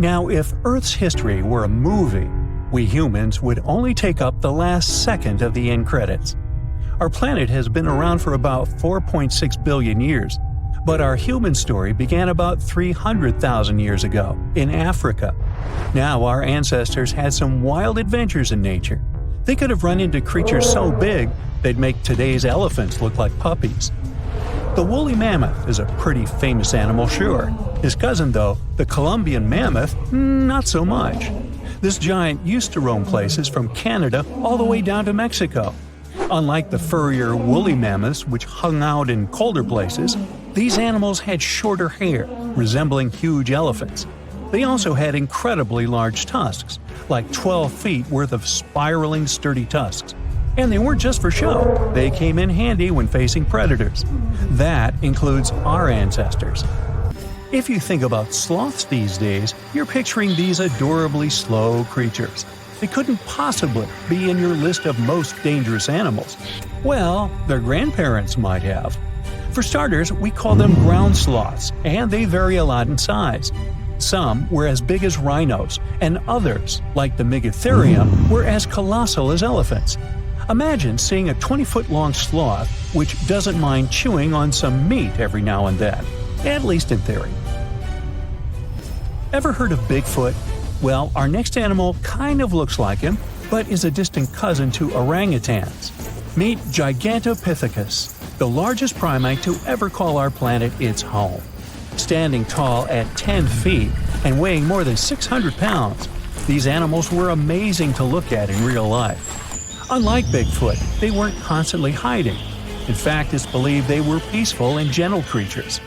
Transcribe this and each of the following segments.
Now, if Earth's history were a movie, we humans would only take up the last second of the end credits. Our planet has been around for about 4.6 billion years, but our human story began about 300,000 years ago, in Africa. Now our ancestors had some wild adventures in nature. They could have run into creatures so big they'd make today's elephants look like puppies. The woolly mammoth is a pretty famous animal, sure. His cousin, though, the Columbian mammoth, not so much. This giant used to roam places from Canada all the way down to Mexico. Unlike the furrier woolly mammoths, which hung out in colder places, these animals had shorter hair, resembling huge elephants. They also had incredibly large tusks, like 12 feet worth of spiraling sturdy tusks. And they weren't just for show, they came in handy when facing predators. That includes our ancestors. If you think about sloths these days, you're picturing these adorably slow creatures. They couldn't possibly be in your list of most dangerous animals. Well, their grandparents might have. For starters, we call them ground sloths, and they vary a lot in size. Some were as big as rhinos, and others, like the Megatherium, were as colossal as elephants. Imagine seeing a 20-foot-long sloth which doesn't mind chewing on some meat every now and then, at least in theory. Ever heard of Bigfoot? Well, our next animal kind of looks like him, but is a distant cousin to orangutans. Meet Gigantopithecus, the largest primate to ever call our planet its home. Standing tall at 10 feet and weighing more than 600 pounds, these animals were amazing to look at in real life. Unlike Bigfoot, they weren't constantly hiding. In fact, it's believed they were peaceful and gentle creatures.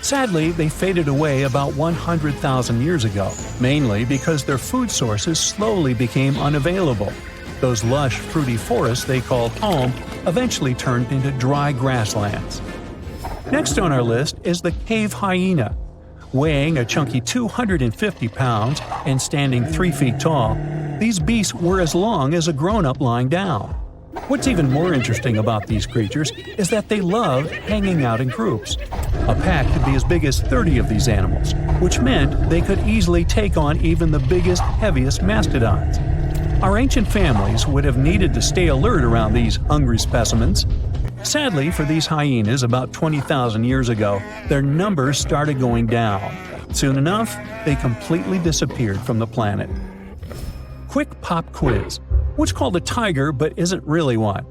Sadly, they faded away about 100,000 years ago, mainly because their food sources slowly became unavailable. Those lush, fruity forests they called home eventually turned into dry grasslands. Next on our list is the cave hyena. Weighing a chunky 250 pounds and standing 3 feet tall, these beasts were as long as a grown-up lying down. What's even more interesting about these creatures is that they love hanging out in groups. A pack could be as big as 30 of these animals, which meant they could easily take on even the biggest, heaviest mastodons. Our ancient families would have needed to stay alert around these hungry specimens. Sadly for these hyenas about 20,000 years ago, their numbers started going down. Soon enough, they completely disappeared from the planet. Quick pop quiz. What's called a tiger but isn't really one?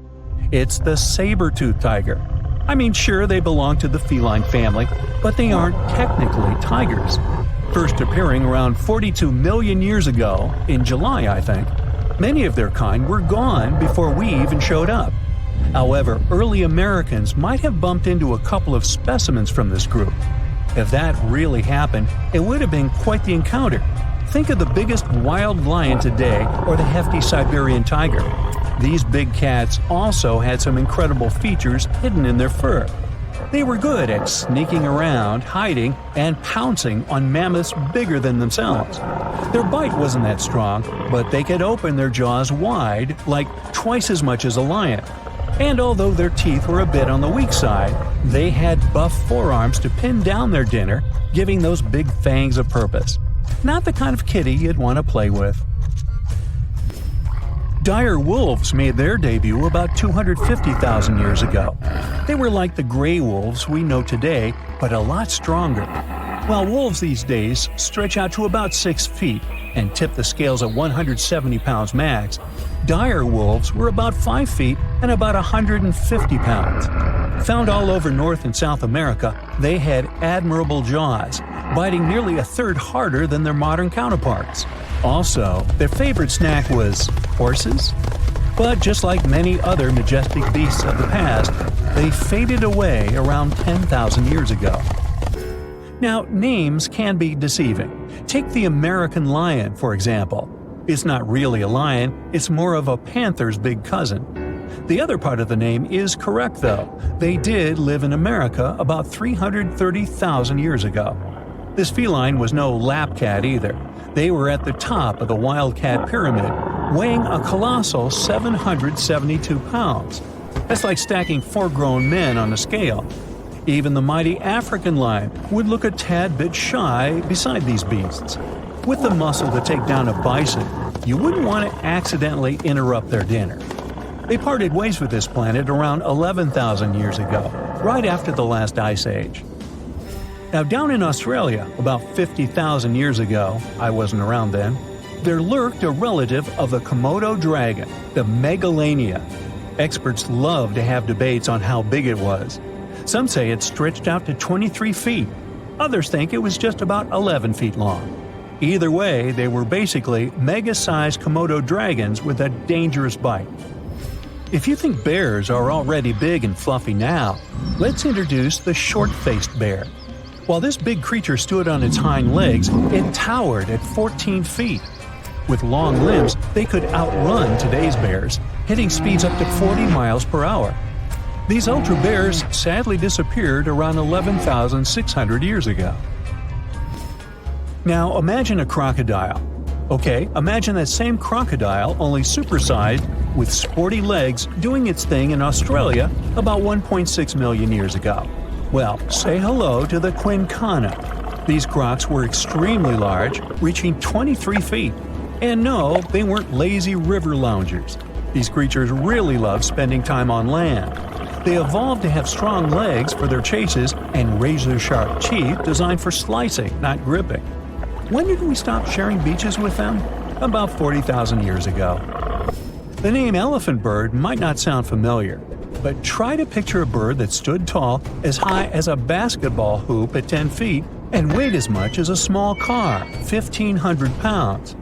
It's the saber-toothed tiger. I mean, sure, they belong to the feline family, but they aren't technically tigers. First appearing around 42 million years ago, in July I think, many of their kind were gone before we even showed up. However, early Americans might have bumped into a couple of specimens from this group. If that really happened, it would have been quite the encounter. Think of the biggest wild lion today or the hefty Siberian tiger. These big cats also had some incredible features hidden in their fur. They were good at sneaking around, hiding, and pouncing on mammoths bigger than themselves. Their bite wasn't that strong, but they could open their jaws wide, like twice as much as a lion. And although their teeth were a bit on the weak side, they had buff forearms to pin down their dinner, giving those big fangs a purpose. Not the kind of kitty you'd want to play with. Dire wolves made their debut about 250,000 years ago. They were like the gray wolves we know today, but a lot stronger. While wolves these days stretch out to about 6 feet and tip the scales at 170 pounds max, dire wolves were about 5 feet and about 150 pounds. Found all over North and South America, they had admirable jaws, biting nearly a third harder than their modern counterparts. Also, their favorite snack was horses. But just like many other majestic beasts of the past, they faded away around 10,000 years ago. Now, names can be deceiving. Take the American lion, for example. It's not really a lion, it's more of a panther's big cousin. The other part of the name is correct, though. They did live in America about 330,000 years ago. This feline was no lap cat either. They were at the top of the wildcat pyramid, weighing a colossal 772 pounds. That's like stacking 4 grown men on a scale. Even the mighty African lion would look a tad bit shy beside these beasts. With the muscle to take down a bison, you wouldn't want to accidentally interrupt their dinner. They parted ways with this planet around 11,000 years ago, right after the last ice age. Now down in Australia, about 50,000 years ago, I wasn't around then, there lurked a relative of the Komodo dragon, the Megalania. Experts love to have debates on how big it was. Some say it stretched out to 23 feet. Others think it was just about 11 feet long. Either way, they were basically mega-sized Komodo dragons with a dangerous bite. If you think bears are already big and fluffy now, let's introduce the short-faced bear. While this big creature stood on its hind legs, it towered at 14 feet. With long limbs, they could outrun today's bears, hitting speeds up to 40 miles per hour. These ultra bears sadly disappeared around 11,600 years ago. Now imagine a crocodile. Okay, imagine that same crocodile, only supersized, with sporty legs, doing its thing in Australia about 1.6 million years ago. Well, say hello to the quincana. These crocs were extremely large, reaching 23 feet. And no, they weren't lazy river loungers. These creatures really love spending time on land. They evolved to have strong legs for their chases and razor-sharp teeth designed for slicing, not gripping. When did we stop sharing beaches with them? About 40,000 years ago. The name elephant bird might not sound familiar, but try to picture a bird that stood tall, as high as a basketball hoop at 10 feet, and weighed as much as a small car, 1,500 pounds.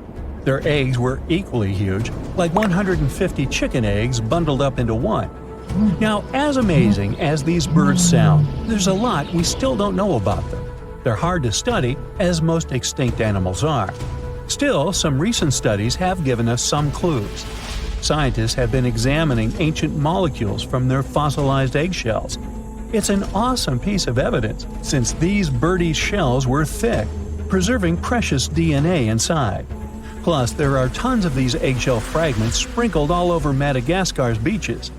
Their eggs were equally huge, like 150 chicken eggs bundled up into one. Now, as amazing as these birds sound, there's a lot we still don't know about them. They're hard to study, as most extinct animals are. Still, some recent studies have given us some clues. Scientists have been examining ancient molecules from their fossilized eggshells. It's an awesome piece of evidence, since these birdie shells were thick, preserving precious DNA inside. Plus, there are tons of these eggshell fragments sprinkled all over Madagascar's beaches.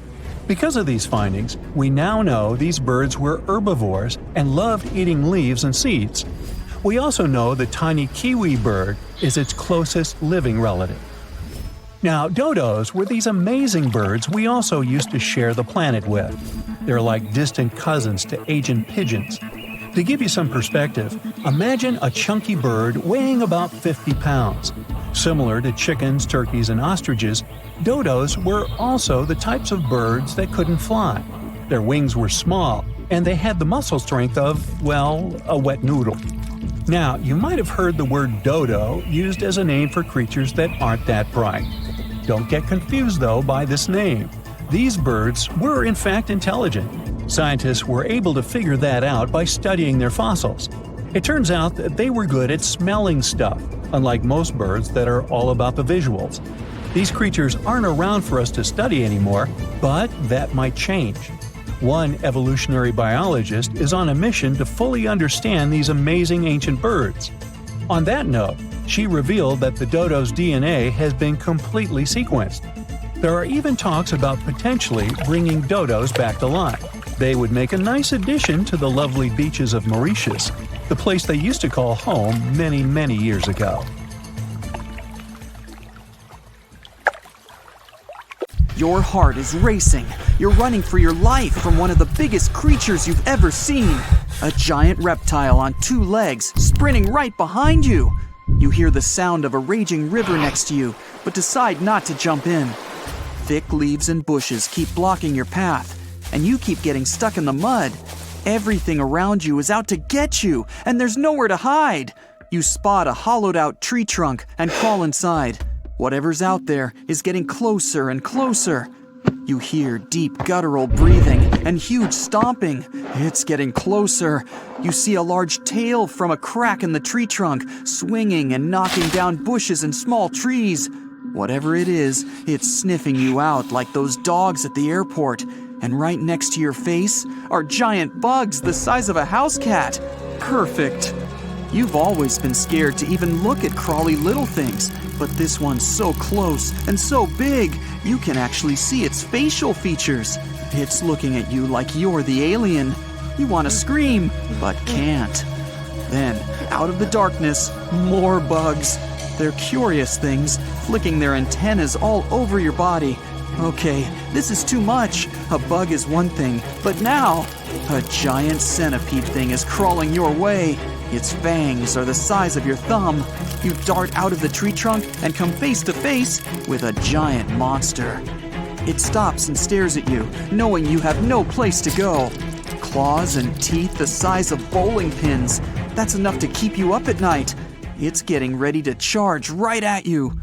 Because of these findings, we now know these birds were herbivores and loved eating leaves and seeds. We also know the tiny kiwi bird is its closest living relative. Now, dodos were these amazing birds we also used to share the planet with. They're like distant cousins to Asian pigeons. To give you some perspective, imagine a chunky bird weighing about 50 pounds. Similar to chickens, turkeys, and ostriches, dodos were also the types of birds that couldn't fly. Their wings were small, and they had the muscle strength of, well, a wet noodle. Now, you might have heard the word dodo used as a name for creatures that aren't that bright. Don't get confused, though, by this name. These birds were in fact intelligent. Scientists were able to figure that out by studying their fossils. It turns out that they were good at smelling stuff, unlike most birds that are all about the visuals. These creatures aren't around for us to study anymore, but that might change. One evolutionary biologist is on a mission to fully understand these amazing ancient birds. On that note, she revealed that the dodo's DNA has been completely sequenced. There are even talks about potentially bringing dodos back to life. They would make a nice addition to the lovely beaches of Mauritius, the place they used to call home many, many years ago. Your heart is racing. You're running for your life from one of the biggest creatures you've ever seen. A giant reptile on two legs, sprinting right behind you. You hear the sound of a raging river next to you, but decide not to jump in. Thick leaves and bushes keep blocking your path, and you keep getting stuck in the mud. Everything around you is out to get you, and there's nowhere to hide. You spot a hollowed-out tree trunk and crawl inside. Whatever's out there is getting closer and closer. You hear deep guttural breathing and huge stomping. It's getting closer. You see a large tail from a crack in the tree trunk, swinging and knocking down bushes and small trees. Whatever it is, it's sniffing you out like those dogs at the airport. And right next to your face are giant bugs the size of a house cat. Perfect. You've always been scared to even look at crawly little things, but this one's so close and so big, you can actually see its facial features. It's looking at you like you're the alien. You want to scream, but can't. Then, out of the darkness, more bugs. They're curious things, flicking their antennas all over your body. Okay, this is too much. A bug is one thing, but now a giant centipede thing is crawling your way. Its fangs are the size of your thumb. You dart out of the tree trunk and come face to face with a giant monster. It stops and stares at you, knowing you have no place to go. Claws and teeth the size of bowling pins. That's enough to keep you up at night. It's getting ready to charge right at you.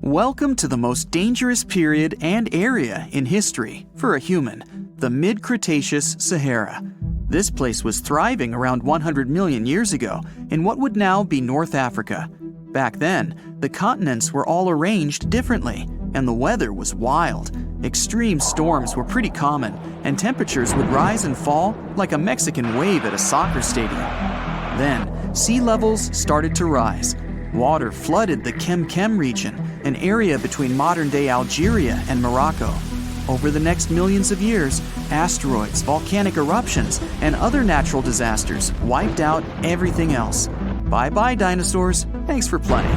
Welcome to the most dangerous period and area in history for a human, the mid-Cretaceous Sahara. This place was thriving around 100 million years ago in what would now be North Africa. Back then, the continents were all arranged differently, and the weather was wild. Extreme storms were pretty common, and temperatures would rise and fall like a Mexican wave at a soccer stadium. Then, sea levels started to rise. Water flooded the Kem region, an area between modern-day Algeria and Morocco. Over the next millions of years, asteroids, volcanic eruptions, and other natural disasters wiped out everything else. Bye-bye, dinosaurs. Thanks for playing.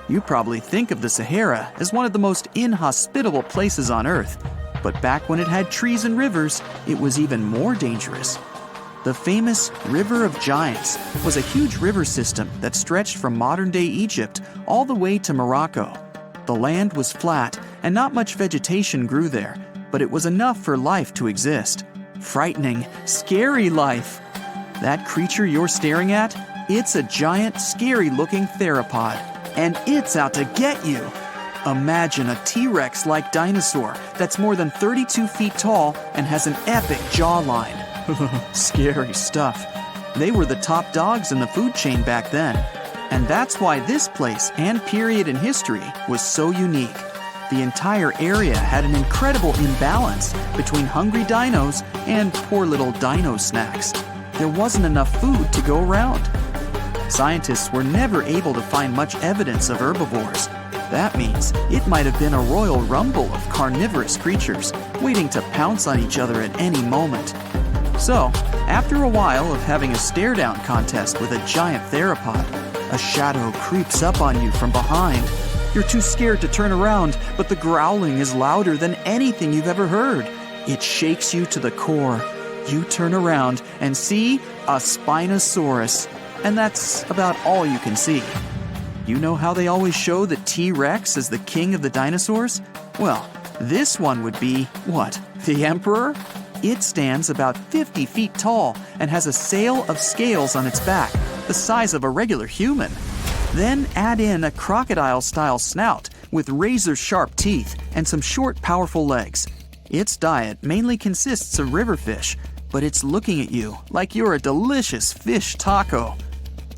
You probably think of the Sahara as one of the most inhospitable places on Earth, but back when it had trees and rivers, it was even more dangerous. The famous River of Giants was a huge river system that stretched from modern-day Egypt all the way to Morocco. The land was flat and not much vegetation grew there, but it was enough for life to exist. Frightening, scary life. That creature you're staring at, it's a giant, scary-looking theropod, and it's out to get you. Imagine a T-Rex-like dinosaur that's more than 32 feet tall and has an epic jawline. Scary stuff. They were the top dogs in the food chain back then. And that's why this place and period in history was so unique. The entire area had an incredible imbalance between hungry dinos and poor little dino snacks. There wasn't enough food to go around. Scientists were never able to find much evidence of herbivores. That means it might have been a royal rumble of carnivorous creatures waiting to pounce on each other at any moment. So, after a while of having a stare-down contest with a giant theropod, a shadow creeps up on you from behind. You're too scared to turn around, but the growling is louder than anything you've ever heard. It shakes you to the core. You turn around and see a Spinosaurus, and that's about all you can see. You know how they always show the T-Rex as the king of the dinosaurs? Well, this one would be, what, the emperor? It stands about 50 feet tall and has a sail of scales on its back, the size of a regular human. Then add in a crocodile-style snout with razor-sharp teeth and some short, powerful legs. Its diet mainly consists of river fish, but it's looking at you like you're a delicious fish taco.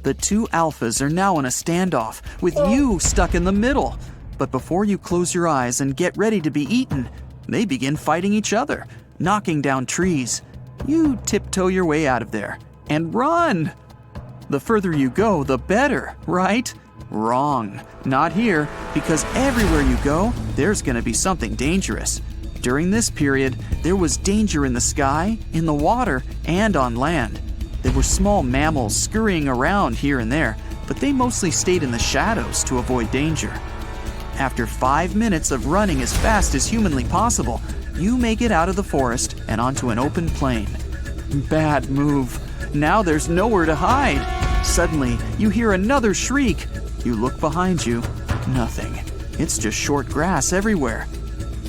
The two alphas are now in a standoff, with you stuck in the middle. But before you close your eyes and get ready to be eaten, they begin fighting each other, knocking down trees. You tiptoe your way out of there and run. The further you go, the better, right? Wrong. Not here, because everywhere you go, there's going to be something dangerous. During this period, there was danger in the sky, in the water, and on land. There were small mammals scurrying around here and there, but they mostly stayed in the shadows to avoid danger. After 5 minutes of running as fast as humanly possible, you make it out of the forest and onto an open plain. Bad move. Now there's nowhere to hide. Suddenly, you hear another shriek. You look behind you. Nothing. It's just short grass everywhere.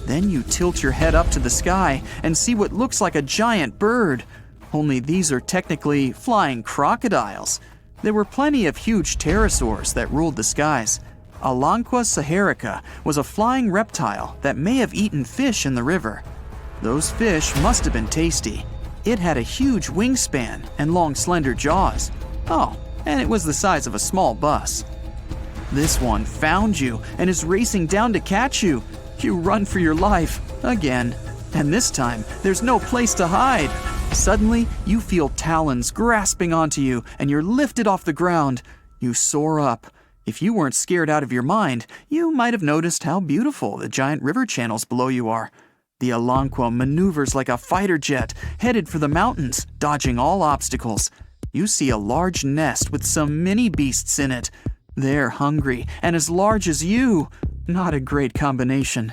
Then you tilt your head up to the sky and see what looks like a giant bird. Only these are technically flying crocodiles. There were plenty of huge pterosaurs that ruled the skies. Alanqua saharica was a flying reptile that may have eaten fish in the river. Those fish must have been tasty. It had a huge wingspan and long, slender jaws. Oh, and it was the size of a small bus. This one found you and is racing down to catch you. You run for your life, again. And this time, there's no place to hide. Suddenly, you feel talons grasping onto you and you're lifted off the ground. You soar up. If you weren't scared out of your mind, you might have noticed how beautiful the giant river channels below you are. The Elanquo maneuvers like a fighter jet, headed for the mountains, dodging all obstacles. You see a large nest with some mini beasts in it. They're hungry and as large as you. Not a great combination.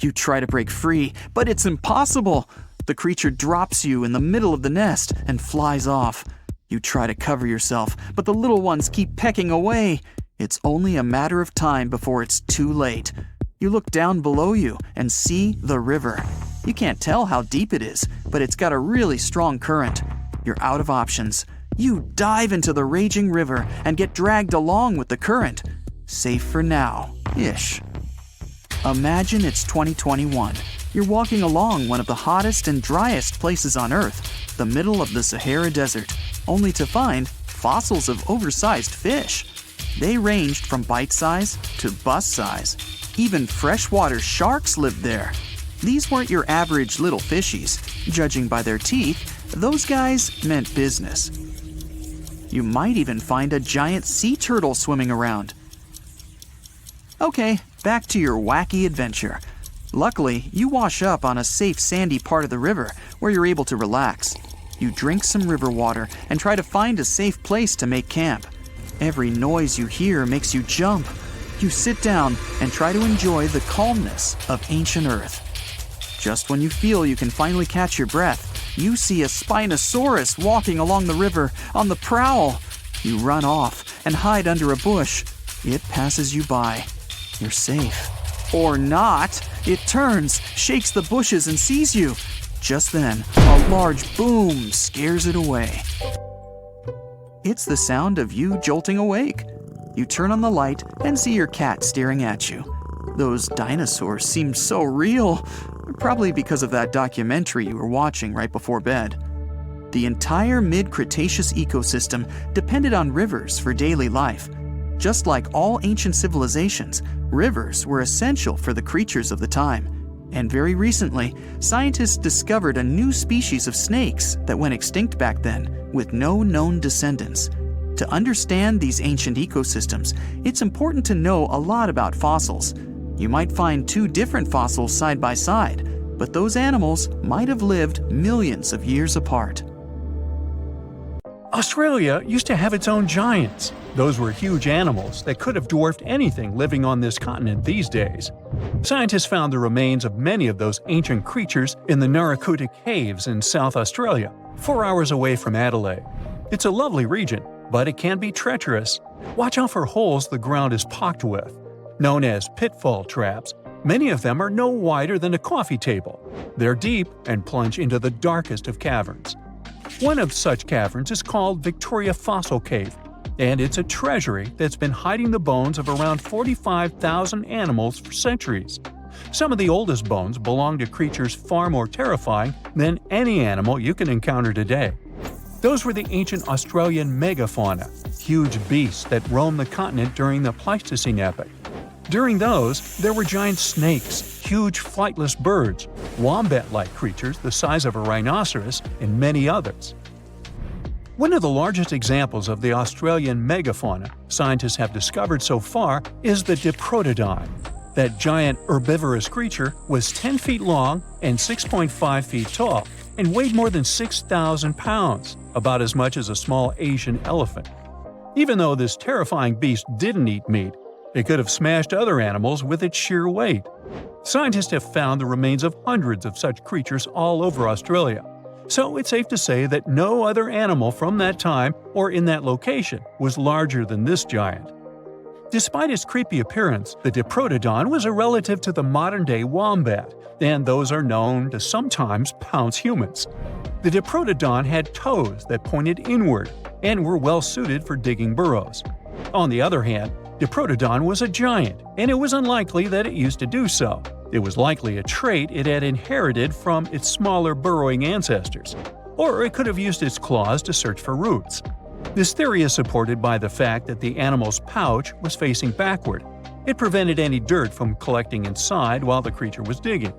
You try to break free, but it's impossible. The creature drops you in the middle of the nest and flies off. You try to cover yourself, but the little ones keep pecking away. It's only a matter of time before it's too late. You look down below you and see the river. You can't tell how deep it is, but it's got a really strong current. You're out of options. You dive into the raging river and get dragged along with the current. Safe for now, ish. Imagine it's 2021. You're walking along one of the hottest and driest places on Earth, the middle of the Sahara Desert, only to find fossils of oversized fish. They ranged from bite size to bus size. Even freshwater sharks lived there. These weren't your average little fishies. Judging by their teeth, those guys meant business. You might even find a giant sea turtle swimming around. Okay, back to your wacky adventure. Luckily, you wash up on a safe sandy part of the river where you're able to relax. You drink some river water and try to find a safe place to make camp. Every noise you hear makes you jump. You sit down and try to enjoy the calmness of ancient Earth. Just when you feel you can finally catch your breath, you see a Spinosaurus walking along the river on the prowl. You run off and hide under a bush. It passes you by. You're safe. Or not. It turns, shakes the bushes and sees you. Just then, a large boom scares it away. It's the sound of you jolting awake. You turn on the light and see your cat staring at you. Those dinosaurs seem so real, probably because of that documentary you were watching right before bed. The entire mid-Cretaceous ecosystem depended on rivers for daily life. Just like all ancient civilizations, rivers were essential for the creatures of the time. And very recently, scientists discovered a new species of snakes that went extinct back then, with no known descendants. To understand these ancient ecosystems, it's important to know a lot about fossils. You might find two different fossils side by side, but those animals might have lived millions of years apart. Australia used to have its own giants. Those were huge animals that could have dwarfed anything living on this continent these days. Scientists found the remains of many of those ancient creatures in the Narracuta Caves in South Australia, 4 hours away from Adelaide. It's a lovely region, but it can be treacherous. Watch out for holes the ground is pocked with. Known as pitfall traps, many of them are no wider than a coffee table. They're deep and plunge into the darkest of caverns. One of such caverns is called Victoria Fossil Cave, and it's a treasury that's been hiding the bones of around 45,000 animals for centuries. Some of the oldest bones belong to creatures far more terrifying than any animal you can encounter today. Those were the ancient Australian megafauna, huge beasts that roamed the continent during the Pleistocene epoch. During those, there were giant snakes, huge flightless birds, wombat-like creatures the size of a rhinoceros, and many others. One of the largest examples of the Australian megafauna scientists have discovered so far is the Diprotodon. That giant herbivorous creature was 10 feet long and 6.5 feet tall, and weighed more than 6,000 pounds, about as much as a small Asian elephant. Even though this terrifying beast didn't eat meat, it could have smashed other animals with its sheer weight. Scientists have found the remains of hundreds of such creatures all over Australia, so it's safe to say that no other animal from that time or in that location was larger than this giant. Despite its creepy appearance, the Diprotodon was a relative to the modern-day wombat, and those are known to sometimes pounce humans. The Diprotodon had toes that pointed inward and were well suited for digging burrows. On the other hand, Diprotodon was a giant, and it was unlikely that it used to do so. It was likely a trait it had inherited from its smaller burrowing ancestors, or it could have used its claws to search for roots. This theory is supported by the fact that the animal's pouch was facing backward. It prevented any dirt from collecting inside while the creature was digging.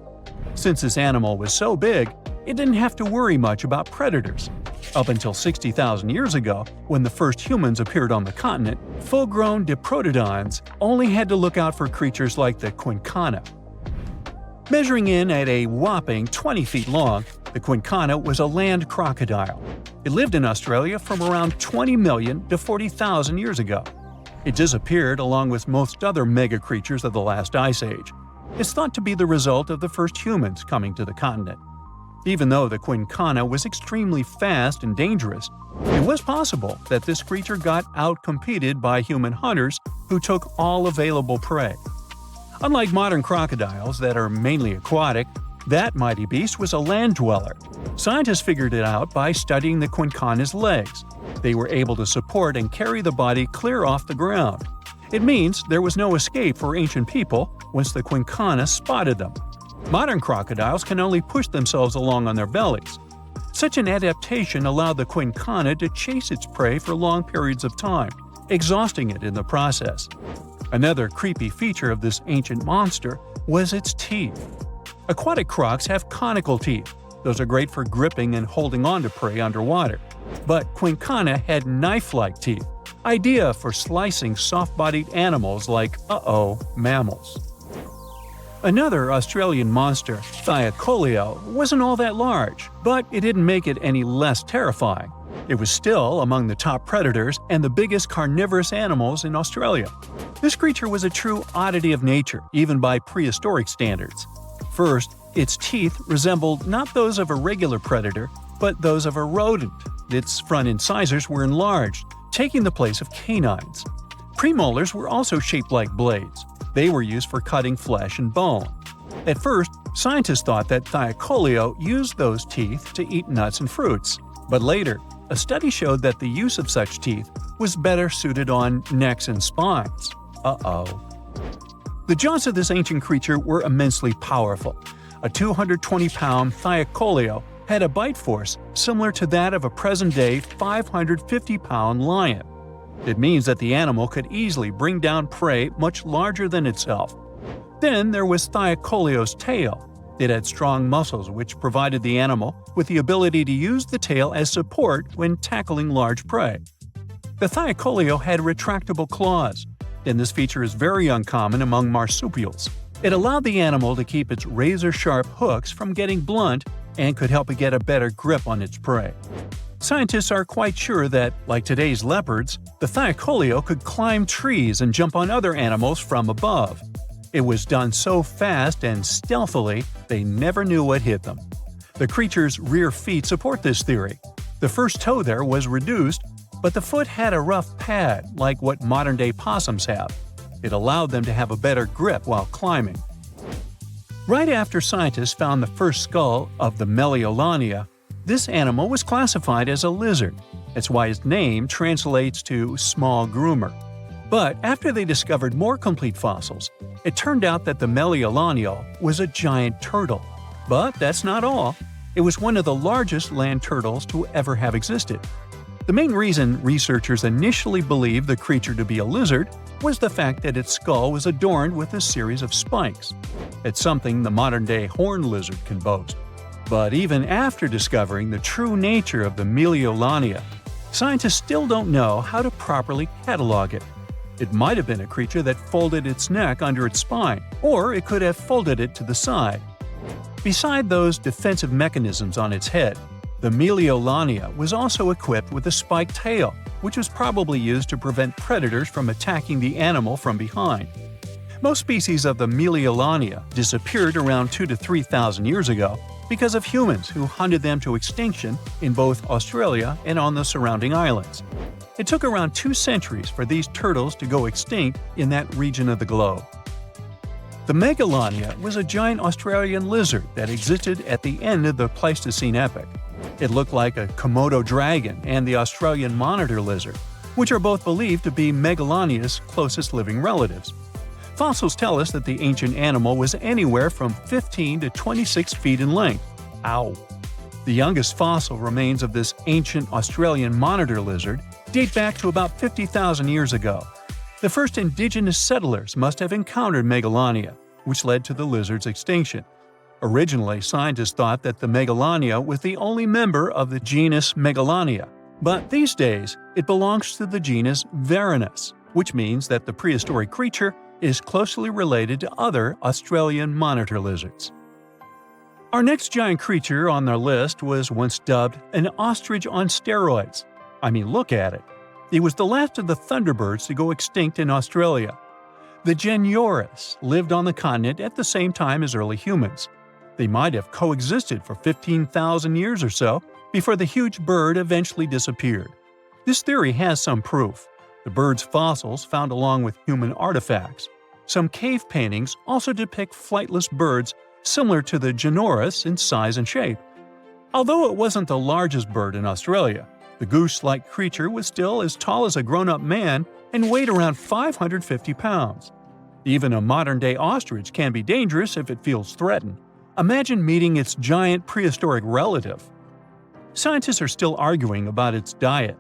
Since this animal was so big, it didn't have to worry much about predators. Up until 60,000 years ago, when the first humans appeared on the continent, full-grown Diprotodons only had to look out for creatures like the quincana. Measuring in at a whopping 20 feet long, the quincana was a land crocodile. It lived in Australia from around 20 million to 40,000 years ago. It disappeared along with most other mega creatures of the last ice age. It's thought to be the result of the first humans coming to the continent. Even though the quincana was extremely fast and dangerous, it was possible that this creature got outcompeted by human hunters who took all available prey. Unlike modern crocodiles that are mainly aquatic, that mighty beast was a land dweller. Scientists figured it out by studying the quincana's legs. They were able to support and carry the body clear off the ground. It means there was no escape for ancient people once the quincana spotted them. Modern crocodiles can only push themselves along on their bellies. Such an adaptation allowed the quincana to chase its prey for long periods of time, exhausting it in the process. Another creepy feature of this ancient monster was its teeth. Aquatic crocs have conical teeth. Those are great for gripping and holding on to prey underwater. But quincana had knife-like teeth, ideal for slicing soft-bodied animals like, mammals. Another Australian monster, Titanoboa, wasn't all that large, but it didn't make it any less terrifying. It was still among the top predators and the biggest carnivorous animals in Australia. This creature was a true oddity of nature, even by prehistoric standards. First, its teeth resembled not those of a regular predator, but those of a rodent. Its front incisors were enlarged, taking the place of canines. Premolars were also shaped like blades. They were used for cutting flesh and bone. At first, scientists thought that Titanoboa used those teeth to eat nuts and fruits. But later, a study showed that the use of such teeth was better suited on necks and spines. The jaws of this ancient creature were immensely powerful. A 220-pound Titanoboa had a bite force similar to that of a present-day 550-pound lion. It means that the animal could easily bring down prey much larger than itself. Then there was Titanoboa's tail. It had strong muscles which provided the animal with the ability to use the tail as support when tackling large prey. The Titanoboa had retractable claws, and this feature is very uncommon among marsupials. It allowed the animal to keep its razor-sharp hooks from getting blunt and could help it get a better grip on its prey. Scientists are quite sure that, like today's leopards, the Titanoboa could climb trees and jump on other animals from above. It was done so fast and stealthily, they never knew what hit them. The creature's rear feet support this theory. The first toe there was reduced, but the foot had a rough pad like what modern-day possums have. It allowed them to have a better grip while climbing. Right after scientists found the first skull of the Megalodon, this animal was classified as a lizard. That's why its name translates to small groomer. But after they discovered more complete fossils, it turned out that the Megalodon was a giant turtle. But that's not all. It was one of the largest land turtles to ever have existed. The main reason researchers initially believed the creature to be a lizard was the fact that its skull was adorned with a series of spikes. It's something the modern-day horned lizard can boast. But even after discovering the true nature of the Megalodon, scientists still don't know how to properly catalog it. It might have been a creature that folded its neck under its spine, or it could have folded it to the side. Beside those defensive mechanisms on its head, the Megalodon was also equipped with a spiked tail, which was probably used to prevent predators from attacking the animal from behind. Most species of the Megalodon disappeared around 2,000 to 3,000 years ago because of humans who hunted them to extinction in both Australia and on the surrounding islands. It took around 2 centuries for these turtles to go extinct in that region of the globe. The Megalodon was a giant Australian lizard that existed at the end of the Pleistocene epoch. It looked like a Komodo dragon and the Australian monitor lizard, which are both believed to be Megalodon's closest living relatives. Fossils tell us that the ancient animal was anywhere from 15 to 26 feet in length. Ow! The youngest fossil remains of this ancient Australian monitor lizard date back to about 50,000 years ago. The first indigenous settlers must have encountered Megalodon, which led to the lizard's extinction. Originally, scientists thought that the Megalodon was the only member of the genus Megalodon, but these days it belongs to the genus Varanus, which means that the prehistoric creature is closely related to other Australian monitor lizards. Our next giant creature on the list was once dubbed an ostrich on steroids. I mean, look at it. It was the last of the thunderbirds to go extinct in Australia. The Genyornis lived on the continent at the same time as early humans. They might have coexisted for 15,000 years or so before the huge bird eventually disappeared. This theory has some proof. The bird's fossils found along with human artifacts. Some cave paintings also depict flightless birds similar to the Genyornis in size and shape. Although it wasn't the largest bird in Australia, the goose-like creature was still as tall as a grown-up man and weighed around 550 pounds. Even a modern-day ostrich can be dangerous if it feels threatened. Imagine meeting its giant prehistoric relative. Scientists are still arguing about its diet.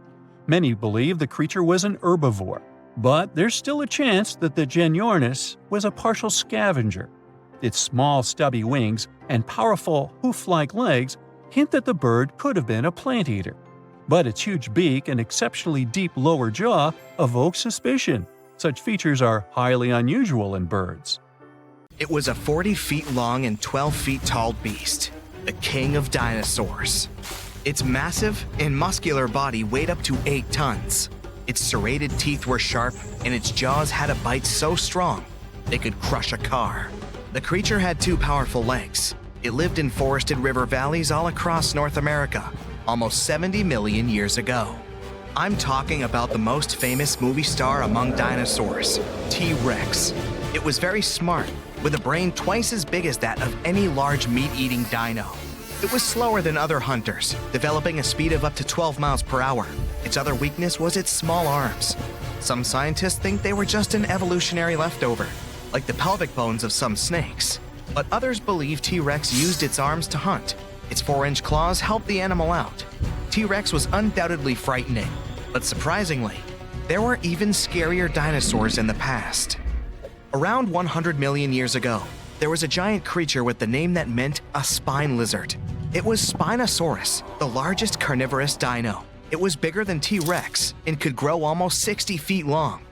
Many believe the creature was an herbivore, but there's still a chance that the Genyornis was a partial scavenger. Its small, stubby wings and powerful hoof-like legs hint that the bird could have been a plant eater. But its huge beak and exceptionally deep lower jaw evoke suspicion. Such features are highly unusual in birds. It was a 40 feet long and 12 feet tall beast, the king of dinosaurs. Its massive and muscular body weighed up to 8 tons. Its serrated teeth were sharp, and its jaws had a bite so strong they could crush a car. The creature had 2 powerful legs. It lived in forested river valleys all across North America, almost 70 million years ago. I'm talking about the most famous movie star among dinosaurs, T-Rex. It was very smart, with a brain twice as big as that of any large meat-eating dino. It was slower than other hunters, developing a speed of up to 12 miles per hour. Its other weakness was its small arms. Some scientists think they were just an evolutionary leftover, like the pelvic bones of some snakes. But others believe T-Rex used its arms to hunt. Its 4-inch claws helped the animal out. T-Rex was undoubtedly frightening, but surprisingly, there were even scarier dinosaurs in the past. Around 100 million years ago, there was a giant creature with the name that meant a spine lizard. It was Spinosaurus, the largest carnivorous dino. It was bigger than T-Rex and could grow almost 60 feet long.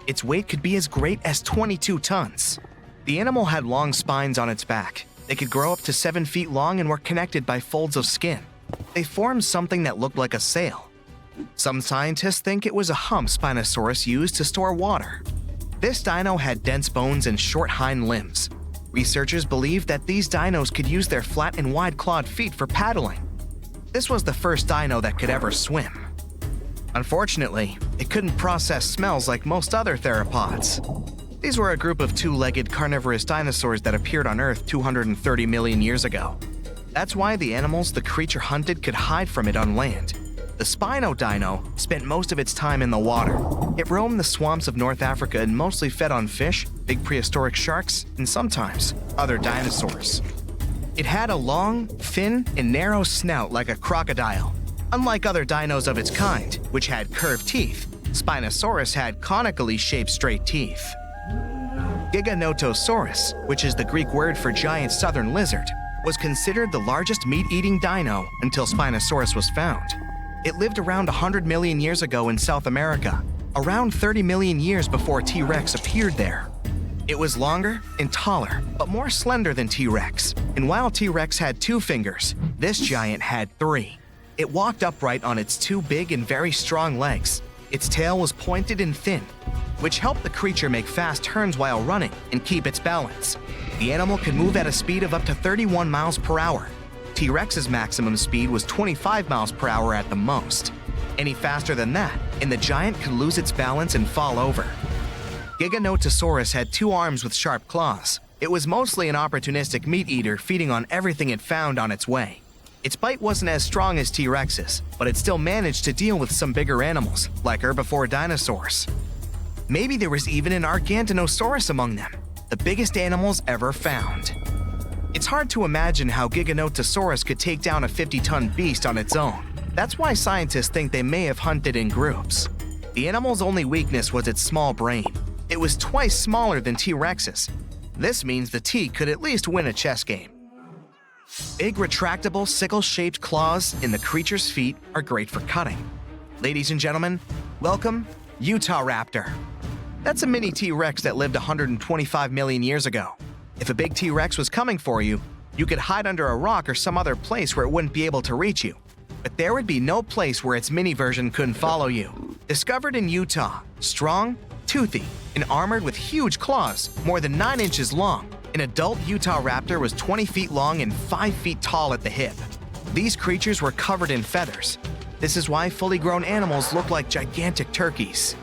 Its weight could be as great as 22 tons. The animal had long spines on its back. They could grow up to 7 feet long and were connected by folds of skin. They formed something that looked like a sail. Some scientists think it was a hump Spinosaurus used to store water. This dino had dense bones and short hind limbs. Researchers believe that these dinos could use their flat and wide-clawed feet for paddling. This was the first dino that could ever swim. Unfortunately, it couldn't process smells like most other theropods. These were a group of 2-legged carnivorous dinosaurs that appeared on Earth 230 million years ago. That's why the animals the creature hunted could hide from it on land. The Spino-dino spent most of its time in the water. It roamed the swamps of North Africa and mostly fed on fish, big prehistoric sharks, and sometimes other dinosaurs. It had a long, thin, and narrow snout like a crocodile. Unlike other dinos of its kind, which had curved teeth, Spinosaurus had conically shaped straight teeth. Giganotosaurus, which is the Greek word for giant southern lizard, was considered the largest meat-eating dino until Spinosaurus was found. It lived around 100 million years ago in South America, around 30 million years before T-Rex appeared there. It was longer and taller, but more slender than T-Rex. And while T-Rex had 2 fingers, this giant had 3. It walked upright on its 2 big and very strong legs. Its tail was pointed and thin, which helped the creature make fast turns while running and keep its balance. The animal could move at a speed of up to 31 miles per hour. T-Rex's maximum speed was 25 miles per hour at the most. Any faster than that, and the giant could lose its balance and fall over. Giganotosaurus had 2 arms with sharp claws. It was mostly an opportunistic meat-eater feeding on everything it found on its way. Its bite wasn't as strong as T-Rex's, but it still managed to deal with some bigger animals, like herbivore dinosaurs. Maybe there was even an Argentinosaurus among them, the biggest animals ever found. It's hard to imagine how Giganotosaurus could take down a 50-ton beast on its own. That's why scientists think they may have hunted in groups. The animal's only weakness was its small brain. It was twice smaller than T-Rex's. This means the T could at least win a chess game. Big retractable sickle-shaped claws in the creature's feet are great for cutting. Ladies and gentlemen, welcome Utah Raptor. That's a mini T-Rex that lived 125 million years ago. If a big T-Rex was coming for you, You could hide under a rock or some other place where it wouldn't be able to reach you. But there would be no place where its mini version couldn't follow you. Discovered in Utah, strong, toothy, and armored with huge claws, more than 9 inches long, an adult Utah raptor was 20 feet long and 5 feet tall at the hip. These creatures were covered in feathers. This is why fully grown animals look like gigantic turkeys.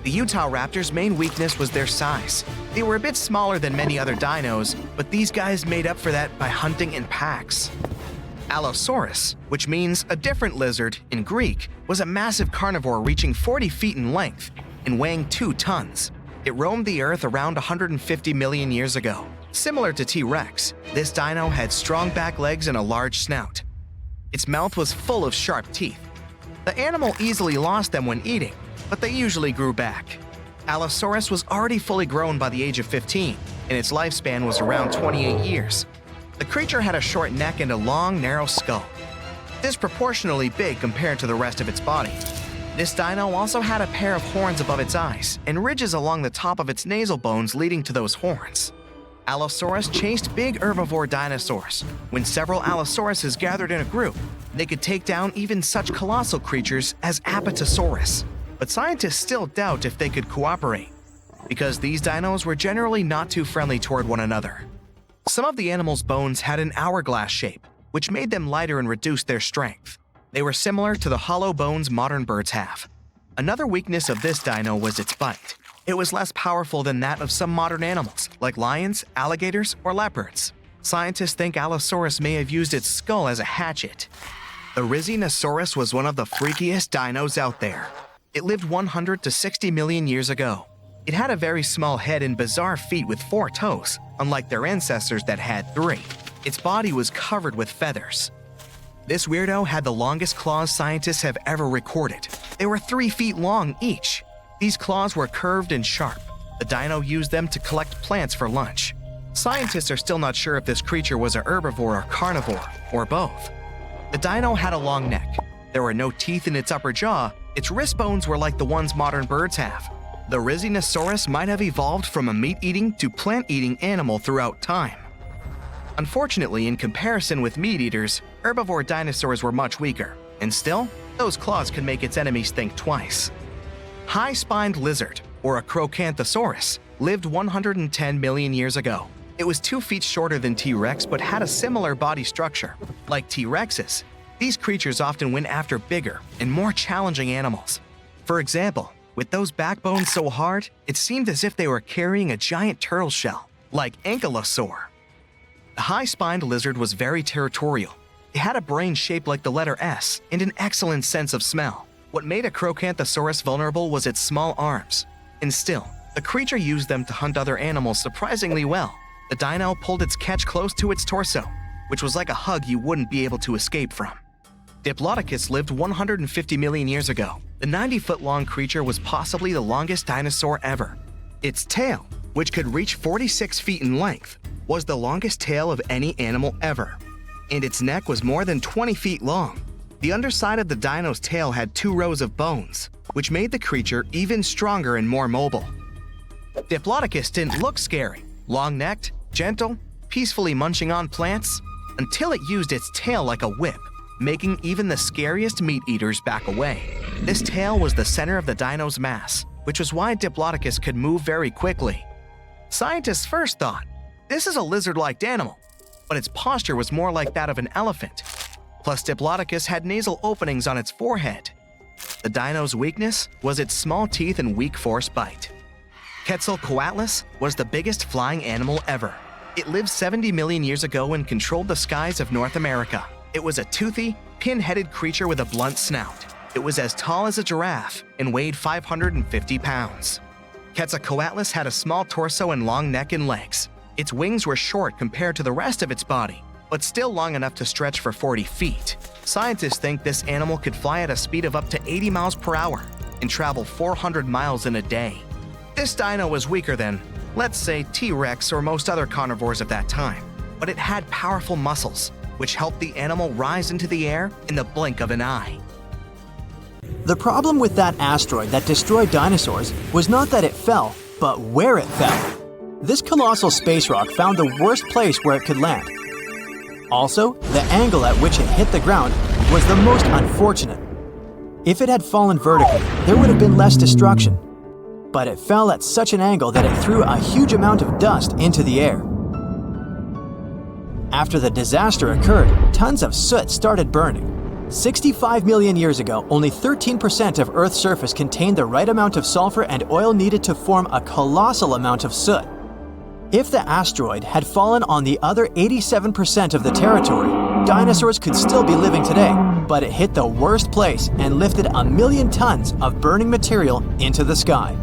The Utah raptor's main weakness was their size. They were a bit smaller than many other dinos, but these guys made up for that by hunting in packs. Allosaurus, which means a different lizard in Greek, was a massive carnivore reaching 40 feet in length and weighing 2 tons. It roamed the Earth around 150 million years ago. Similar to T-Rex, this dino had strong back legs and a large snout. Its mouth was full of sharp teeth. The animal easily lost them when eating, but they usually grew back. Allosaurus was already fully grown by the age of 15, and its lifespan was around 28 years. The creature had a short neck and a long, narrow skull, disproportionately big compared to the rest of its body. This dino also had a pair of horns above its eyes and ridges along the top of its nasal bones leading to those horns. Allosaurus chased big herbivore dinosaurs. When several Allosauruses gathered in a group, they could take down even such colossal creatures as Apatosaurus. But scientists still doubt if they could cooperate, because these dinos were generally not too friendly toward one another. Some of the animal's bones had an hourglass shape, which made them lighter and reduced their strength. They were similar to the hollow bones modern birds have. Another weakness of this dino was its bite. It was less powerful than that of some modern animals, like lions, alligators, or leopards. Scientists think Allosaurus may have used its skull as a hatchet. The Rhizinosaurus was one of the freakiest dinos out there. It lived 100 to 60 million years ago. It had a very small head and bizarre feet with 4 toes, unlike their ancestors that had 3. Its body was covered with feathers. This weirdo had the longest claws scientists have ever recorded. They were 3 feet long each. These claws were curved and sharp. The dino used them to collect plants for lunch. Scientists are still not sure if this creature was a herbivore or carnivore, or both. The dino had a long neck. There were no teeth in its upper jaw. Its wrist bones were like the ones modern birds have. The Rhizinosaurus might have evolved from a meat-eating to plant-eating animal throughout time. Unfortunately, in comparison with meat-eaters, herbivore dinosaurs were much weaker, and still, those claws could make its enemies think twice. High-spined lizard, or a Acrocanthosaurus, lived 110 million years ago. It was 2 feet shorter than T-Rex but had a similar body structure. Like T-Rexes, these creatures often went after bigger and more challenging animals. For example, with those backbones so hard, it seemed as if they were carrying a giant turtle shell, like Ankylosaur. The high-spined lizard was very territorial. It had a brain shaped like the letter S and an excellent sense of smell. What made a Acrocanthosaurus vulnerable was its small arms. And still, the creature used them to hunt other animals surprisingly well. The dino pulled its catch close to its torso, which was like a hug you wouldn't be able to escape from. Diplodocus lived 150 million years ago. The 90-foot-long creature was possibly the longest dinosaur ever. Its tail, which could reach 46 feet in length, was the longest tail of any animal ever. And its neck was more than 20 feet long. The underside of the dino's tail had 2 rows of bones, which made the creature even stronger and more mobile. Diplodocus didn't look scary, long-necked, gentle, peacefully munching on plants, until it used its tail like a whip, making even the scariest meat-eaters back away. This tail was the center of the dino's mass, which was why Diplodocus could move very quickly. Scientists first thought, this is a lizard-like animal, but its posture was more like that of an elephant. Plus, Diplodocus had nasal openings on its forehead. The dino's weakness was its small teeth and weak force bite. Quetzalcoatlus was the biggest flying animal ever. It lived 70 million years ago and controlled the skies of North America. It was a toothy, pin-headed creature with a blunt snout. It was as tall as a giraffe and weighed 550 pounds. Quetzalcoatlus had a small torso and long neck and legs. Its wings were short compared to the rest of its body, but still long enough to stretch for 40 feet. Scientists think this animal could fly at a speed of up to 80 miles per hour and travel 400 miles in a day. This dino was weaker than, let's say, T-Rex or most other carnivores of that time, but it had powerful muscles, which helped the animal rise into the air in the blink of an eye. The problem with that asteroid that destroyed dinosaurs was not that it fell, but where it fell. This colossal space rock found the worst place where it could land. Also, the angle at which it hit the ground was the most unfortunate. If it had fallen vertically, there would have been less destruction. But it fell at such an angle that it threw a huge amount of dust into the air. After the disaster occurred, tons of soot started burning. 65 million years ago, only 13% of Earth's surface contained the right amount of sulfur and oil needed to form a colossal amount of soot. If the asteroid had fallen on the other 87% of the territory, dinosaurs could still be living today, but it hit the worst place and lifted 1 million tons of burning material into the sky.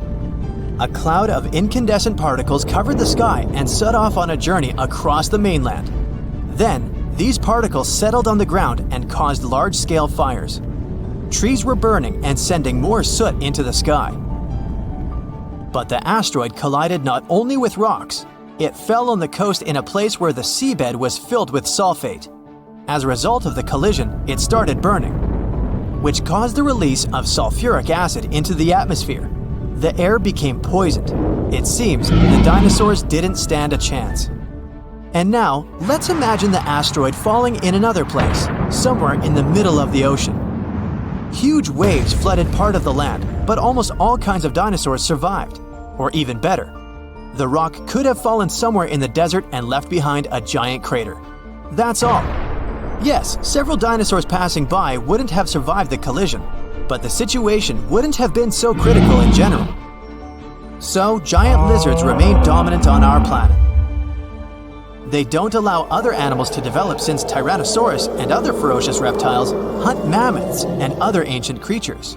A cloud of incandescent particles covered the sky and set off on a journey across the mainland. Then, these particles settled on the ground and caused large-scale fires. Trees were burning and sending more soot into the sky. But the asteroid collided not only with rocks, it fell on the coast in a place where the seabed was filled with sulfate. As a result of the collision, it started burning, which caused the release of sulfuric acid into the atmosphere. The air became poisoned. It seems the dinosaurs didn't stand a chance. And now, let's imagine the asteroid falling in another place, somewhere in the middle of the ocean. Huge waves flooded part of the land, but almost all kinds of dinosaurs survived. Or even better, the rock could have fallen somewhere in the desert and left behind a giant crater. That's all. Yes, several dinosaurs passing by wouldn't have survived the collision, but the situation wouldn't have been so critical in general. So, giant lizards remain dominant on our planet. They don't allow other animals to develop since Tyrannosaurus and other ferocious reptiles hunt mammoths and other ancient creatures.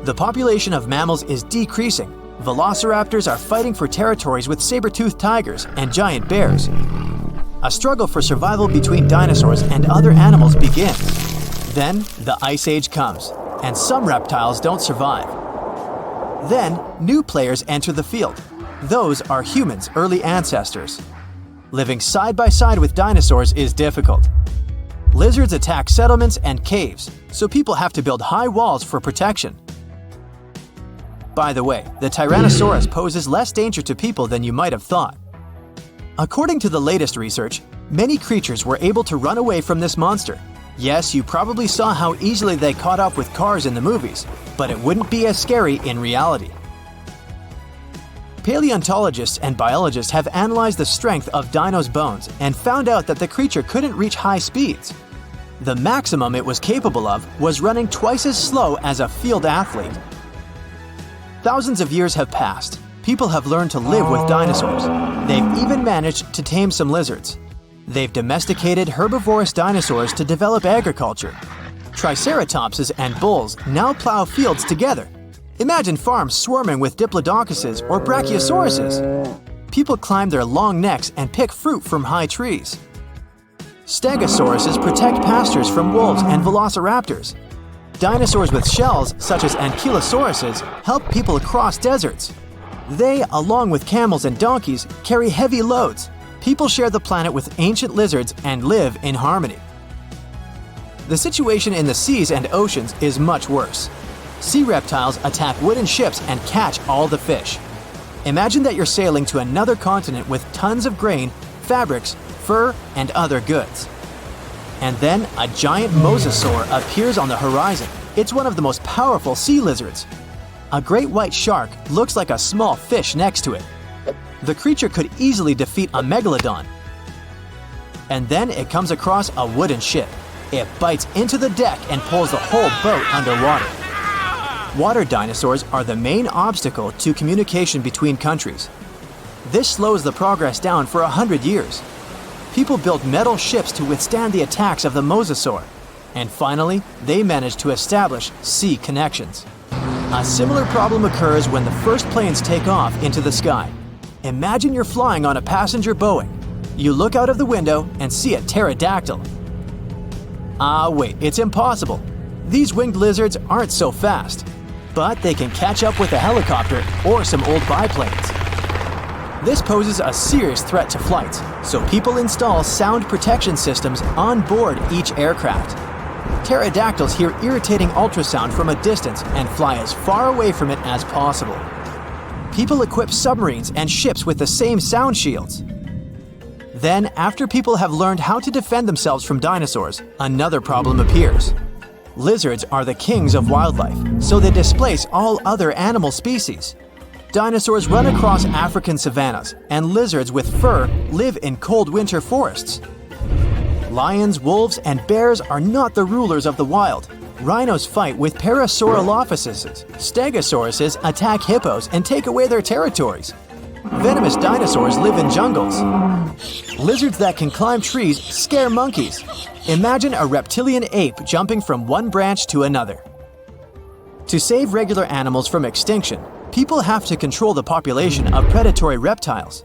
The population of mammals is decreasing. Velociraptors are fighting for territories with saber-toothed tigers and giant bears. A struggle for survival between dinosaurs and other animals begins. Then, the Ice Age comes, and some reptiles don't survive. Then, new players enter the field. Those are humans' early ancestors. Living side by side with dinosaurs is difficult. Lizards attack settlements and caves, so people have to build high walls for protection. By the way, the Tyrannosaurus poses less danger to people than you might have thought. According to the latest research, many creatures were able to run away from this monster. Yes, you probably saw how easily they caught up with cars in the movies, but it wouldn't be as scary in reality. Paleontologists and biologists have analyzed the strength of dinos' bones and found out that the creature couldn't reach high speeds. The maximum it was capable of was running twice as slow as a field athlete. Thousands of years have passed. People have learned to live with dinosaurs. They've even managed to tame some lizards. They've domesticated herbivorous dinosaurs to develop agriculture. Triceratopses and bulls now plow fields together. Imagine farms swarming with diplodocus or brachiosauruses. People climb their long necks and pick fruit from high trees. Stegosauruses protect pastures from wolves and velociraptors. Dinosaurs with shells, such as ankylosauruses, help people across deserts. They, along with camels and donkeys, carry heavy loads. People share the planet with ancient lizards and live in harmony. The situation in the seas and oceans is much worse. Sea reptiles attack wooden ships and catch all the fish. Imagine that you're sailing to another continent with tons of grain, fabrics, fur, and other goods. And then a giant mosasaur appears on the horizon. It's one of the most powerful sea lizards. A great white shark looks like a small fish next to it. The creature could easily defeat a megalodon. And then it comes across a wooden ship. It bites into the deck and pulls the whole boat underwater. Water dinosaurs are the main obstacle to communication between countries. This slows the progress down for 100 years. People built metal ships to withstand the attacks of the mosasaur. And finally, they managed to establish sea connections. A similar problem occurs when the first planes take off into the sky. Imagine you're flying on a passenger Boeing. You look out of the window and see a pterodactyl. Ah, wait, it's impossible. These winged lizards aren't so fast, but they can catch up with a helicopter or some old biplanes. This poses a serious threat to flights, so people install sound protection systems on board each aircraft. Pterodactyls hear irritating ultrasound from a distance and fly as far away from it as possible. People equip submarines and ships with the same sound shields. Then, after people have learned how to defend themselves from dinosaurs, another problem appears. Lizards are the kings of wildlife, so they displace all other animal species. Dinosaurs run across African savannas, and lizards with fur live in cold winter forests. Lions, wolves, and bears are not the rulers of the wild. Rhinos fight with Parasaurolophuses. Stegosauruses attack hippos and take away their territories. Venomous dinosaurs live in jungles. Lizards that can climb trees scare monkeys. Imagine a reptilian ape jumping from one branch to another. To save regular animals from extinction, people have to control the population of predatory reptiles.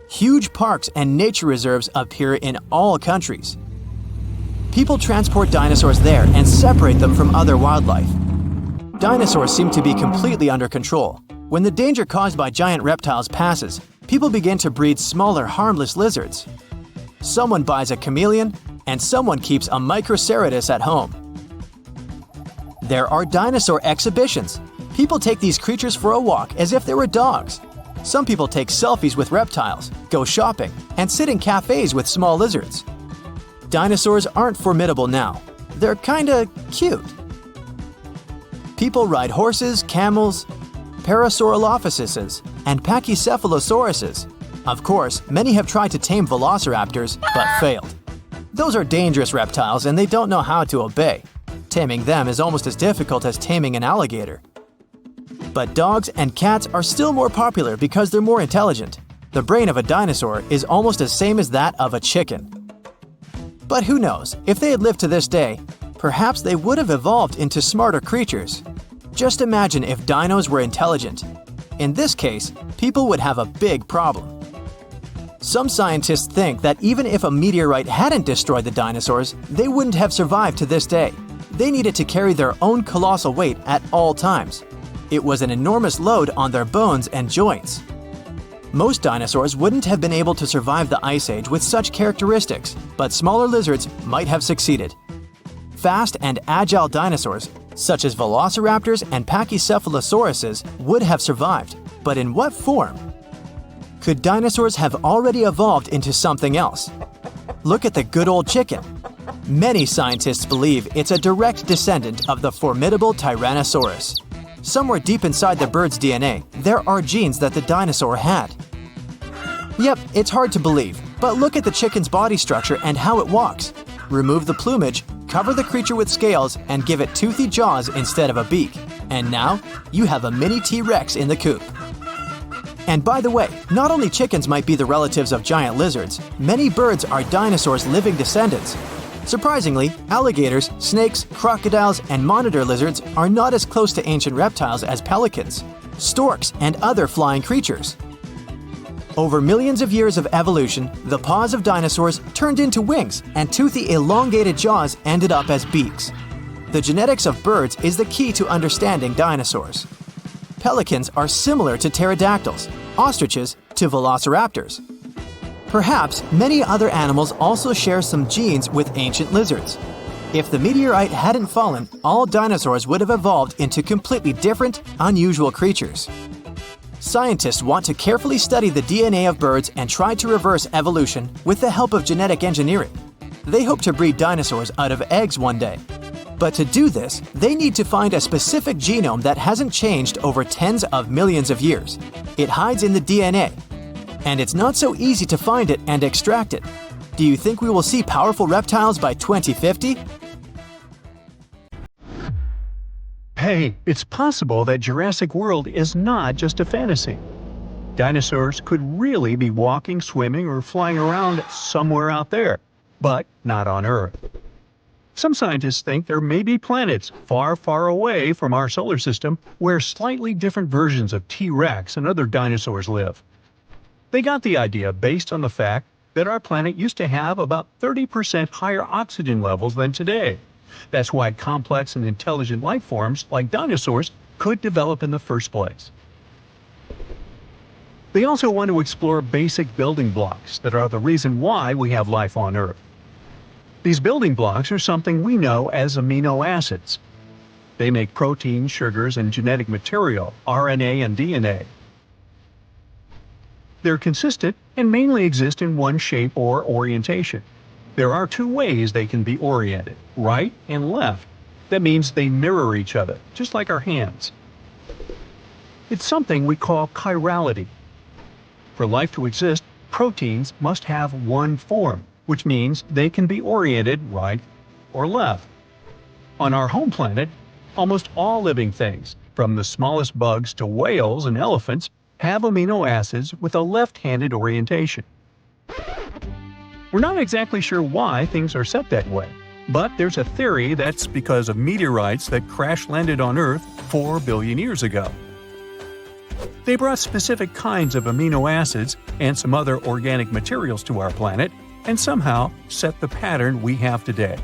Huge parks and nature reserves appear in all countries. People transport dinosaurs there and separate them from other wildlife. Dinosaurs seem to be completely under control. When the danger caused by giant reptiles passes, people begin to breed smaller, harmless lizards. Someone buys a chameleon, and someone keeps a Microceratus at home. There are dinosaur exhibitions. People take these creatures for a walk as if they were dogs. Some people take selfies with reptiles, go shopping, and sit in cafes with small lizards. Dinosaurs aren't formidable now. They're kinda cute. People ride horses, camels, Parasaurolophuses, and Pachycephalosauruses. Of course, many have tried to tame velociraptors, but failed. Those are dangerous reptiles and they don't know how to obey. Taming them is almost as difficult as taming an alligator. But dogs and cats are still more popular because they're more intelligent. The brain of a dinosaur is almost the same as that of a chicken. But who knows, if they had lived to this day, perhaps they would have evolved into smarter creatures. Just imagine if dinos were intelligent. In this case, people would have a big problem. Some scientists think that even if a meteorite hadn't destroyed the dinosaurs, they wouldn't have survived to this day. They needed to carry their own colossal weight at all times. It was an enormous load on their bones and joints. Most dinosaurs wouldn't have been able to survive the Ice Age with such characteristics, but smaller lizards might have succeeded. Fast and agile dinosaurs, such as velociraptors and Pachycephalosauruses, would have survived, but in what form? Could dinosaurs have already evolved into something else? Look at the good old chicken. Many scientists believe it's a direct descendant of the formidable Tyrannosaurus. Somewhere deep inside the bird's DNA, there are genes that the dinosaur had. Yep, it's hard to believe, but look at the chicken's body structure and how it walks. Remove the plumage, cover the creature with scales, and give it toothy jaws instead of a beak. And now, you have a mini T-Rex in the coop. And by the way, not only chickens might be the relatives of giant lizards, many birds are dinosaurs' living descendants. Surprisingly, alligators, snakes, crocodiles, and monitor lizards are not as close to ancient reptiles as pelicans, storks, and other flying creatures. Over millions of years of evolution, the paws of dinosaurs turned into wings, and toothy elongated jaws ended up as beaks. The genetics of birds is the key to understanding dinosaurs. Pelicans are similar to pterodactyls, ostriches to velociraptors. Perhaps many other animals also share some genes with ancient lizards. If the meteorite hadn't fallen, all dinosaurs would have evolved into completely different, unusual creatures. Scientists want to carefully study the DNA of birds and try to reverse evolution with the help of genetic engineering. They hope to breed dinosaurs out of eggs one day. But to do this, they need to find a specific genome that hasn't changed over tens of millions of years. It hides in the DNA. And it's not so easy to find it and extract it. Do you think we will see powerful reptiles by 2050? Hey, it's possible that Jurassic World is not just a fantasy. Dinosaurs could really be walking, swimming, or flying around somewhere out there, but not on Earth. Some scientists think there may be planets far, far away from our solar system where slightly different versions of T-Rex and other dinosaurs live. They got the idea based on the fact that our planet used to have about 30% higher oxygen levels than today. That's why complex and intelligent life forms like dinosaurs could develop in the first place. They also want to explore basic building blocks that are the reason why we have life on Earth. These building blocks are something we know as amino acids. They make proteins, sugars, and genetic material, RNA and DNA. They're consistent and mainly exist in one shape or orientation. There are two ways they can be oriented, right and left. That means they mirror each other, just like our hands. It's something we call chirality. For life to exist, proteins must have one form, which means they can be oriented right or left. On our home planet, almost all living things, from the smallest bugs to whales and elephants, have amino acids with a left-handed orientation. We're not exactly sure why things are set that way, but there's a theory that's because of meteorites that crash-landed on Earth 4 billion years ago. They brought specific kinds of amino acids and some other organic materials to our planet, and somehow set the pattern we have today.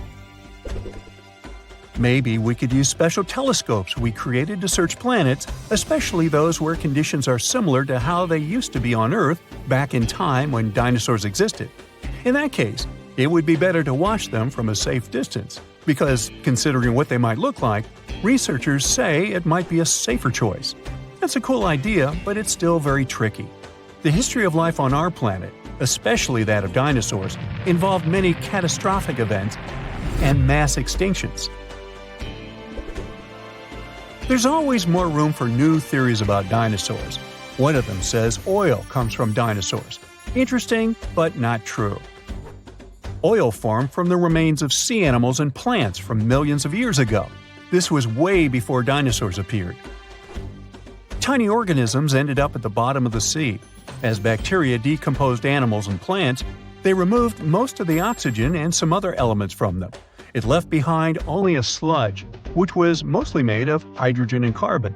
Maybe we could use special telescopes we created to search planets, especially those where conditions are similar to how they used to be on Earth back in time when dinosaurs existed. In that case, it would be better to watch them from a safe distance, because considering what they might look like, researchers say it might be a safer choice. That's a cool idea, but it's still very tricky. The history of life on our planet, especially that of dinosaurs, involved many catastrophic events and mass extinctions. There's always more room for new theories about dinosaurs. One of them says oil comes from dinosaurs. Interesting, but not true. Oil formed from the remains of sea animals and plants from millions of years ago. This was way before dinosaurs appeared. Tiny organisms ended up at the bottom of the sea. As bacteria decomposed animals and plants, they removed most of the oxygen and some other elements from them. It left behind only a sludge, which was mostly made of hydrogen and carbon.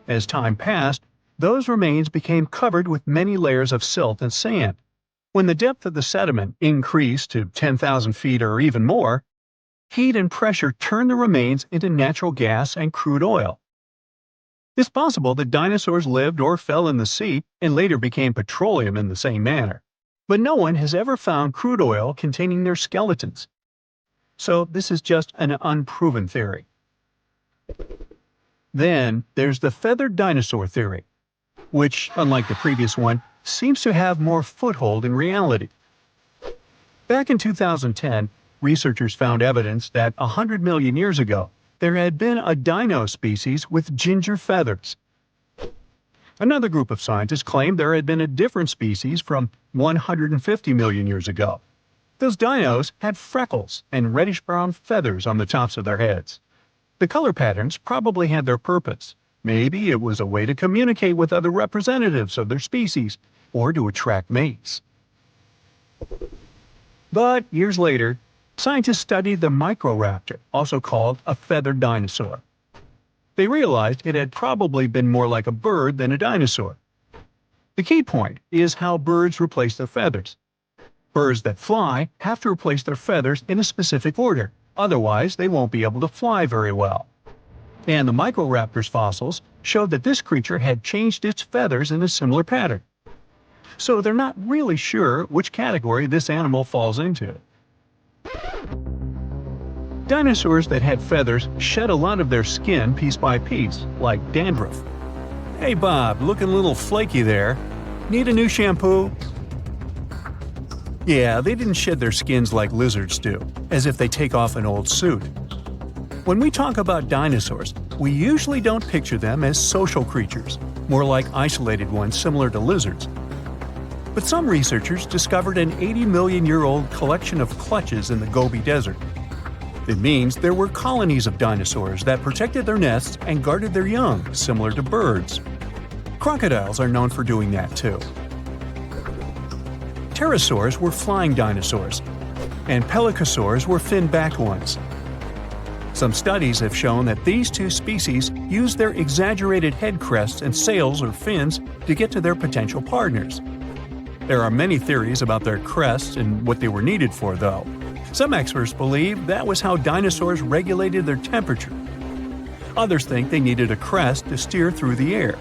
As time passed, those remains became covered with many layers of silt and sand. When the depth of the sediment increased to 10,000 feet or even more, heat and pressure turned the remains into natural gas and crude oil. It's possible that dinosaurs lived or fell in the sea and later became petroleum in the same manner, but no one has ever found crude oil containing their skeletons. So this is just an unproven theory. Then there's the feathered dinosaur theory, which, unlike the previous one, seems to have more foothold in reality. Back in 2010, researchers found evidence that 100 million years ago, there had been a dino species with ginger feathers. Another group of scientists claimed there had been a different species from 150 million years ago. Those dinos had freckles and reddish-brown feathers on the tops of their heads. The color patterns probably had their purpose. Maybe it was a way to communicate with other representatives of their species, or to attract mates. But years later, scientists studied the Microraptor, also called a feathered dinosaur. They realized it had probably been more like a bird than a dinosaur. The key point is how birds replace their feathers. Birds that fly have to replace their feathers in a specific order, otherwise they won't be able to fly very well. And the Microraptor's fossils showed that this creature had changed its feathers in a similar pattern. So they're not really sure which category this animal falls into. Dinosaurs that had feathers shed a lot of their skin piece by piece, like dandruff. Hey Bob, looking a little flaky there. Need a new shampoo? Yeah, they didn't shed their skins like lizards do, as if they take off an old suit. When we talk about dinosaurs, we usually don't picture them as social creatures, more like isolated ones similar to lizards. But some researchers discovered an 80-million-year-old collection of clutches in the Gobi Desert. It means there were colonies of dinosaurs that protected their nests and guarded their young, similar to birds. Crocodiles are known for doing that too. Pterosaurs were flying dinosaurs, and pelycosaurs were fin-backed ones. Some studies have shown that these two species used their exaggerated head crests and sails or fins to get to their potential partners. There are many theories about their crests and what they were needed for, though. Some experts believe that was how dinosaurs regulated their temperature. Others think they needed a crest to steer through the air.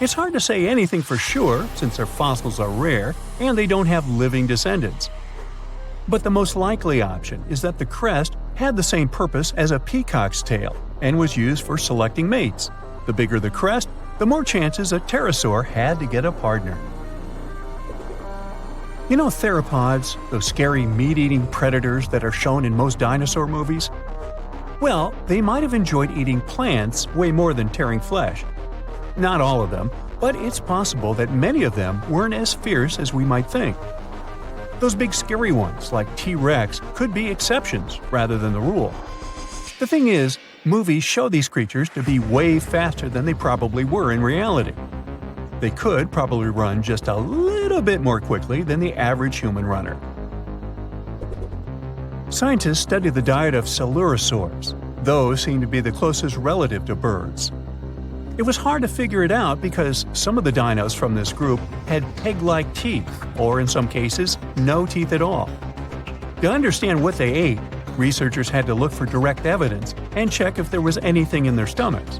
It's hard to say anything for sure since their fossils are rare and they don't have living descendants. But the most likely option is that the crest had the same purpose as a peacock's tail and was used for selecting mates. The bigger the crest, the more chances a pterosaur had to get a partner. You know theropods, those scary meat-eating predators that are shown in most dinosaur movies? Well, they might have enjoyed eating plants way more than tearing flesh. Not all of them, but it's possible that many of them weren't as fierce as we might think. Those big scary ones, like T-Rex, could be exceptions rather than the rule. The thing is, movies show these creatures to be way faster than they probably were in reality. They could probably run just a little bit more quickly than the average human runner. Scientists study the diet of coelurosaurs. Those seem to be the closest relative to birds. It was hard to figure it out because some of the dinos from this group had peg-like teeth, or in some cases, no teeth at all. To understand what they ate, researchers had to look for direct evidence and check if there was anything in their stomachs.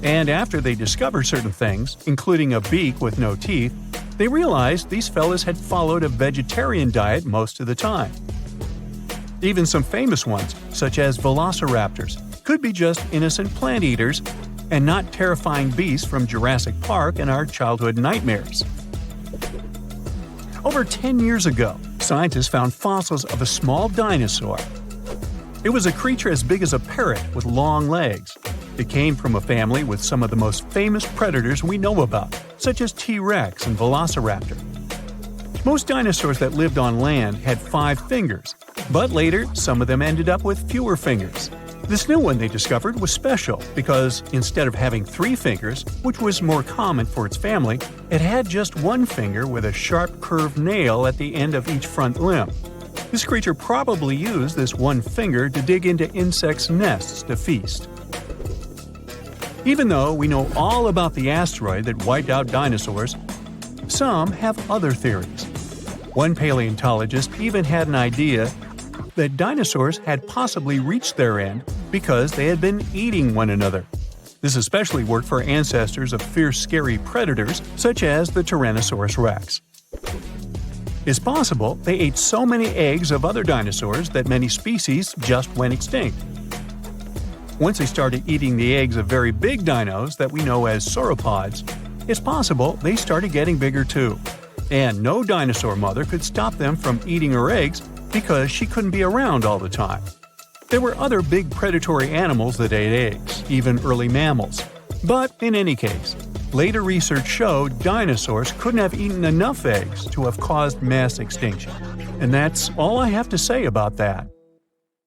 And after they discovered certain things, including a beak with no teeth, they realized these fellas had followed a vegetarian diet most of the time. Even some famous ones, such as velociraptors, could be just innocent plant eaters and not terrifying beasts from Jurassic Park and our childhood nightmares. Over 10 years ago, scientists found fossils of a small dinosaur. It was a creature as big as a parrot with long legs. It came from a family with some of the most famous predators we know about, such as T-Rex and Velociraptor. Most dinosaurs that lived on land had 5 fingers, but later some of them ended up with fewer fingers. This new one they discovered was special because instead of having 3 fingers, which was more common for its family, it had just 1 finger with a sharp curved nail at the end of each front limb. This creature probably used this 1 finger to dig into insects' nests to feast. Even though we know all about the asteroid that wiped out dinosaurs, some have other theories. One paleontologist even had an idea that dinosaurs had possibly reached their end because they had been eating one another. This especially worked for ancestors of fierce, scary predators such as the Tyrannosaurus rex. It's possible they ate so many eggs of other dinosaurs that many species just went extinct. Once they started eating the eggs of very big dinos that we know as sauropods, it's possible they started getting bigger too. And no dinosaur mother could stop them from eating her eggs because she couldn't be around all the time. There were other big predatory animals that ate eggs, even early mammals. But in any case, later research showed dinosaurs couldn't have eaten enough eggs to have caused mass extinction. And that's all I have to say about that.